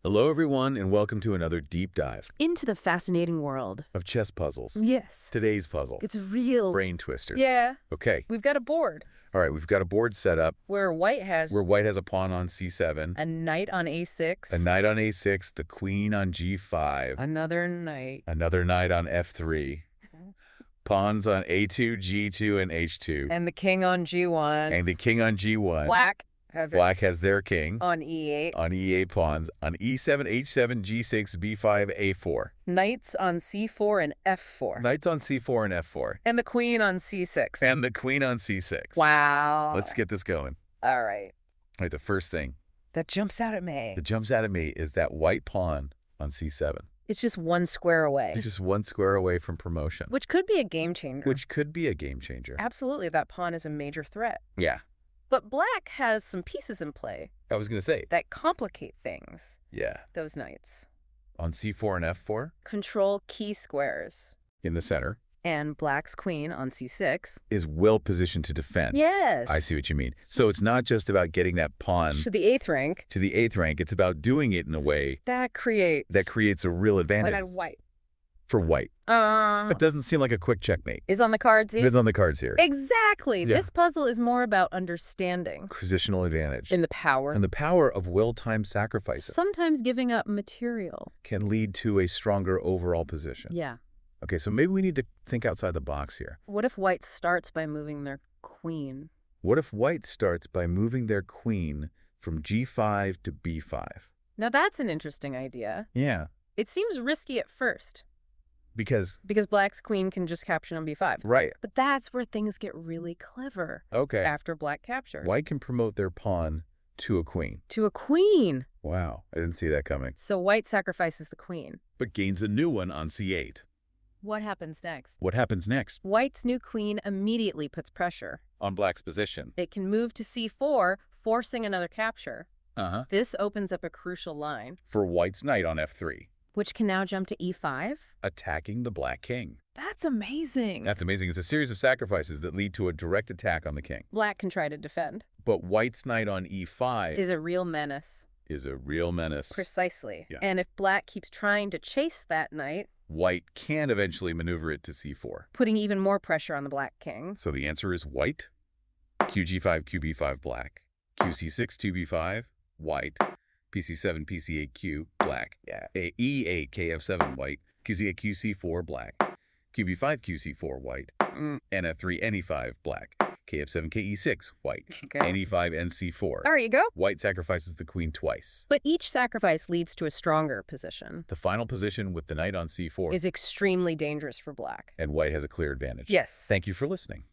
Hello, everyone, and welcome to another deep dive Into the fascinating world. of chess puzzles. Yes. Today's puzzle, It's a real brain twister. Yeah. Okay, We've got a board all right, we've got a board set up where white has where white has a pawn on c7, a knight on a6. a knight on a6, the queen on g5, Another knight. another knight on f3, pawns on a2, g2, and h2, And the king on g1. and the king on g1. Black Has their king on e8. on e8 pawns, on e7, h7, g6, b5, a4. Knights on c4 and f4. Knights on c4 and f4. And the queen on c6. And the queen on c6. Wow. Let's get this going. All right. All right, the first thing That jumps out at me. that jumps out at me is that white pawn on c7. It's just one square away. It's just one square away from promotion, Which could be a game changer. which could be a game changer. Absolutely, that pawn is a major threat. Yeah, But black has some pieces in play I was going to say. that complicate things. Yeah, Those knights on c4 and f4 control key squares, in the center and black's queen on c6. is well positioned to defend. Yes. I see what you mean. So it's not just about getting that pawn To the 8th rank. to the 8th rank. It's about doing it in a way That creates that creates a real advantage white. for white. That doesn't seem like a quick checkmate. Is on the cards. It's on the cards here. Exactly. Yeah. This puzzle is more about understanding Positional advantage. in the power. And the power of well-timed sacrifices Sometimes giving up material. can lead to a stronger overall position. Yeah. Okay, so maybe we need to think outside the box here. What if white starts by moving their queen? What if white starts by moving their queen from g5 to b5? Now that's an interesting idea. Yeah, It seems risky at first because, because black's queen can just capture on b5. right, But that's where things get really clever okay. after black captures. White can promote their pawn to a queen. To a queen. Wow, I didn't see that coming. So white sacrifices the queen. But gains a new one on c8. What happens next? What happens next? White's new queen immediately puts pressure. On black's position. It can move to c4, forcing another capture. Uh-huh. This opens up a crucial line, For white's knight on f3, which can now jump to e5. attacking the black king. That's amazing. That's amazing. It's a series of sacrifices that lead to a direct attack on the king. Black can try to defend. But white's knight on e5 Is a real menace. is a real menace. Precisely. Yeah. And if black keeps trying to chase that knight, White can eventually maneuver it to c4. putting even more pressure on the black king. So the answer is white, qg5, qb5, black, qc6, 2b5, white, pc7, pc8, q, black, e8, kf7, white, qc8, qc4, black, qb5, qc4, white, nf3, ne5, black, kf7, ke6, white, ne5, nc4. There you go. White sacrifices the queen twice. But each sacrifice leads to a stronger position. The final position with the knight on c4 Is extremely dangerous for black. and white has a clear advantage. Yes. Thank you for listening.